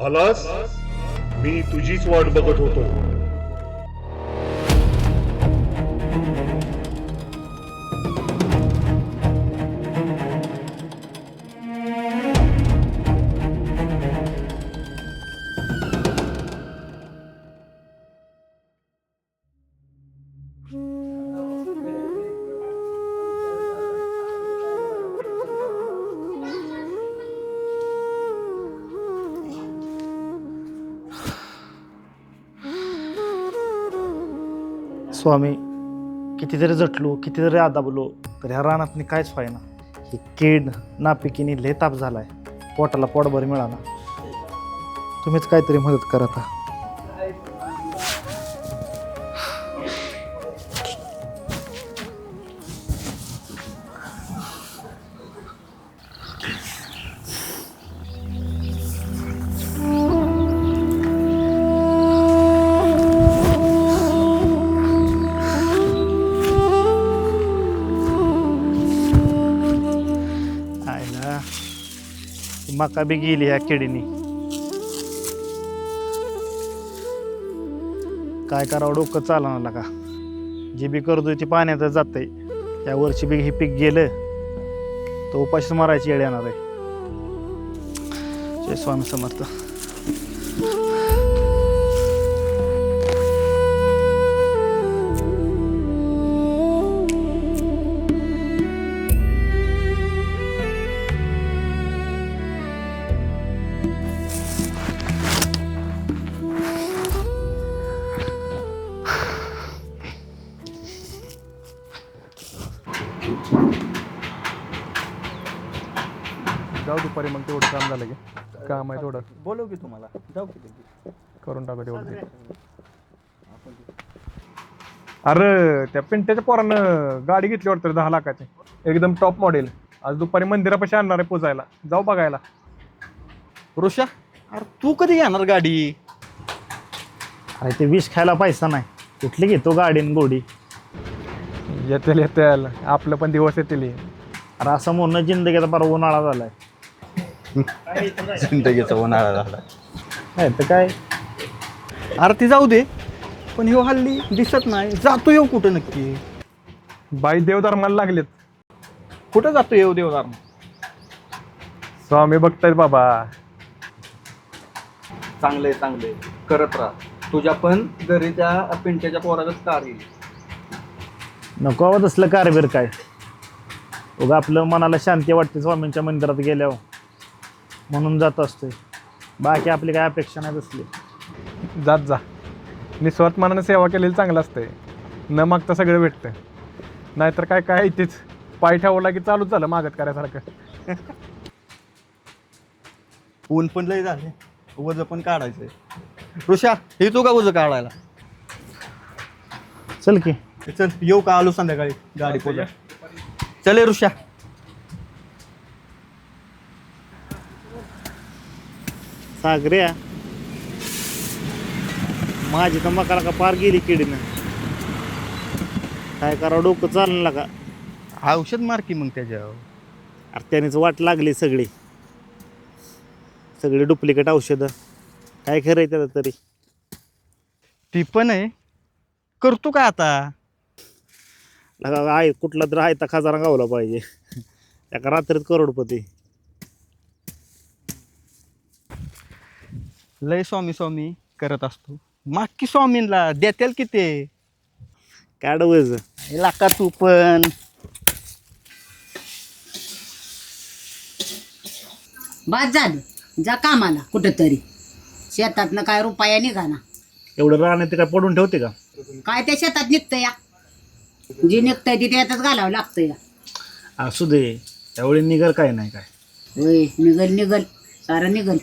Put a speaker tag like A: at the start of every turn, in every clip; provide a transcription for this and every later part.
A: आलास. मी तुझीच वाट बघत होतो.
B: स्वामी, कितीतरी जटलो, कितीतरी आदाबलो, तर ह्या रानात काहीच व्हायना. ही कीड नापिकीनी लय ताप झालाय, पोटाला पोटभर मिळाला. तुम्हीच काहीतरी मदत करा आता. आयला मका बी गेली ह्या किडीनी. काय करावं डोकं चालणार का. जे बी करतोय ते पाण्यात जातंय. या वर्षी बी हे पीक गेलं तर उपाशी मारायची येळ येणार आहे. जय स्वामी समर्थ.
C: जाऊ दुपारी मग तेवढं काम झालं की काम आहे थोडं
B: बोलव की तुम्हाला जाऊ की.
C: करून टाकू तेवढं ते. अरे त्या पिंट्याच्या पोरानं गाडी घेतली वाटतं 10 लाखाची, एकदम टॉप मॉडेल. आज दुपारी मंदिरापाशी आणणार आहे पोचायला, जाऊ बघायला.
D: ऋषा, अरे तू कधी घेणार गाडी?
B: अरे ते विष खायला पैसा नाही, कुठली घेतो गाडी न गोडी.
C: येतील येतील, आपलं पण दिवस येतील.
B: अरे असं म्हणणं जिंदगीचा बरा उन्हाळा झालाय.
D: जिंदगीचा उन्हाळा झाला.
B: नाही तर काय.
D: अरे ती जाऊ दे, पण ह्यो हल्ली दिसत नाही. जातो येऊ कुठं नक्की?
C: बाई देवधर्माला लागलेत.
D: कुठं जातो येऊ देवदार?
C: स्वामी बघतायत बाबा.
D: चांगले चांगले करत राहा. तुझ्या पण घरी त्या पिंट्याच्या पोरागत कार येईल.
B: नको आवाज असलं कारबीर काय. उगा आपलं मनाला शांती वाटते स्वामींच्या मंदिरात गेल्यावर, म्हणून जात असतोय. बाकी आपली काय अपेक्षा नाही बसली.
C: जात जा. निस्वार्थ मनानं सेवा केलेली चांगलं असतंय. न मागता सगळं भेटतं. नाहीतर काय काय इथेच पाय ठेवला की चालूच झालं मागत करायसारखं.
D: ऊन पण लय झाले, वज पण काढायचंय. ऋषा, हे तू का वज काढायला?
B: चल की.
D: चल येऊ का? आलो संध्याकाळी गाडी पोचा. चले ऋषा.
B: सागऱ्या, माझी तर मकाला का पार गेली किडीनं. काय करावं डोकं चाललं का.
D: औषध मार की मग त्याच्यावर.
B: अरे त्यानेच वाट लागली सगळी डुप्लिकेट औषधं. काय खरं आहे त्याचं तरी.
D: ती पण आहे. करतो का आता?
B: आहे कुठला तर आहे तर खजाना गावला पाहिजे. एका रात्रीत करोडपती.
D: लय स्वामी स्वामी करत असतो. माग स्वामींना देतील की ते.
B: काढवज
D: लाका तू पण.
E: बाद झालं. जा कामाला कुठंतरी. शेतातनं काय रुपया निघाना.
B: एवढं राहणे ते काय पडून ठेवते का.
E: काय त्या शेतात निघतं या. जे निघतंय ते त्यातच घालावं लागतं या.
B: असू दे, त्यावेळी निघल काय नाही काय.
E: होय, निघल निघल सारं निघल.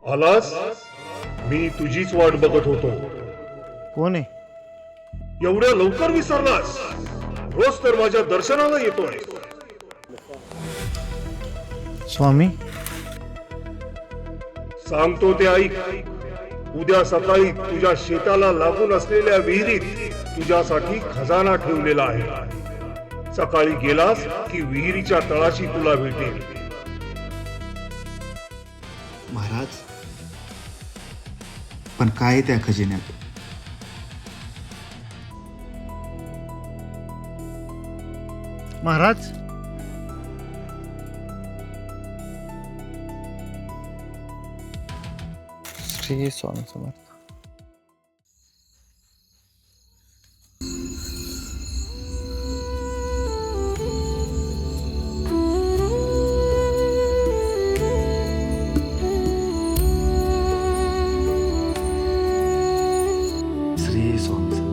A: आलास. मी तुझीच वाट बघत होतो.
B: कोण आहे.
A: एवढ्या लवकर विसरलास. रोज तर माझ्या दर्शनाला येतोय.
B: स्वामी
A: सांगतो ते ऐक. उद्या सकाळी तुझ्या शेताला लागून असलेल्या विहिरीत तुझ्यासाठी खजाना ठेवलेला आहे. सकाळी गेलास की विहिरीच्या तळाशी तुला भेटेल.
F: महाराज, पण काय त्या खजिन्यात?
B: महाराज, श्री स्वामी समर्थ.
F: श्री स्वामी समर्थ.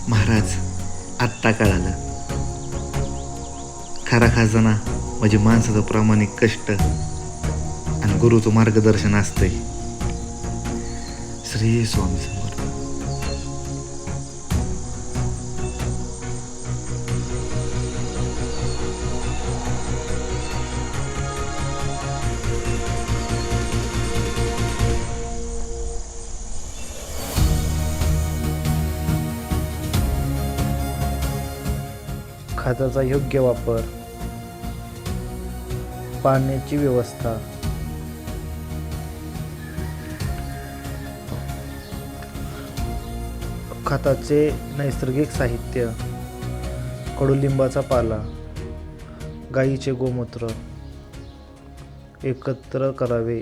F: महाराज, आत्ता कळालं. खरा खजाना म्हणजे माणसाचं प्रामाणिक कष्ट आणि गुरुचं मार्गदर्शन असतंय. श्री स्वामी समर्थ.
B: खताचा योग्य वापर, पाण्याची व्यवस्था, खताचे नैसर्गिक साहित्य, कडुलिंबाचा पाला, गाईचे गोमूत्र एकत्र करावे.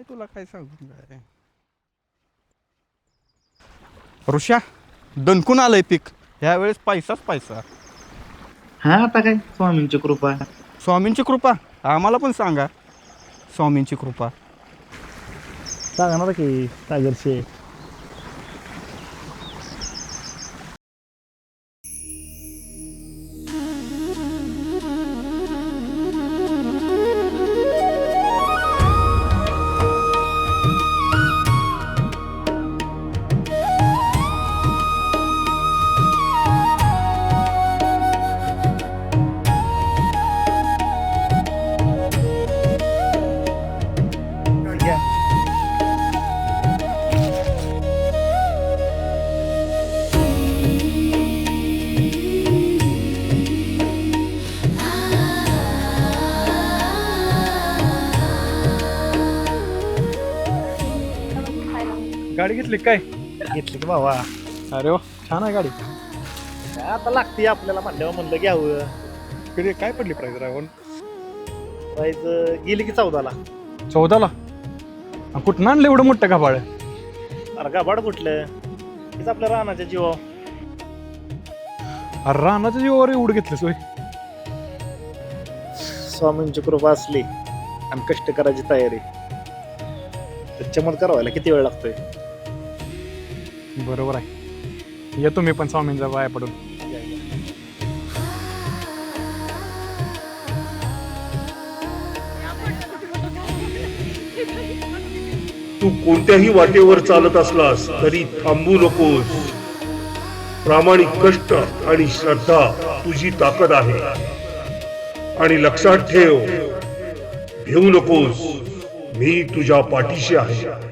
D: तुला काय सांगू काय ऋषा दणकून आलंय पीक ह्यावेळेस पैसाच पैसा.
B: हा आता काय स्वामींची कृपा.
D: स्वामींची कृपा आम्हाला पण सांगा स्वामींची कृपा.
B: सांगणार की सागर शेठ.
C: गाडी घेतली काय?
B: घेतली की बाबा.
C: अरे वा छान आहे गाडी.
B: काय आता लागते आपल्याला म्हणल्यावर म्हणलं घ्यावं.
C: कधी काय पडली प्राईस ड्रायव्हर?
B: प्राईज गेली की 14ला.
C: 14ला? कुठं आणलं एवढं मोठं गाभाळ?
B: अरे गाभाड कुठलं, हेच आपल्या रानाच्या जीवावर.
C: अरे रानाच्या जीवावर एवढं घेतलं सोय?
B: स्वामींची कृपा असली आणि कष्ट करायची तयारी तर चमत्कार व्हायला किती वेळ लागतोय.
C: बरोबर आहे. येतो मी पण स्वामींचा पाया पडून.
A: तू कोणत्याही वाटेवर चालत असलास तरी थांबू नकोस. प्रामाणिक कष्ट आणि श्रद्धा तुझी ताकद आहे. आणि लक्षात ठेव, भिवू नकोस, मी तुझ्या पाठीशी आहे.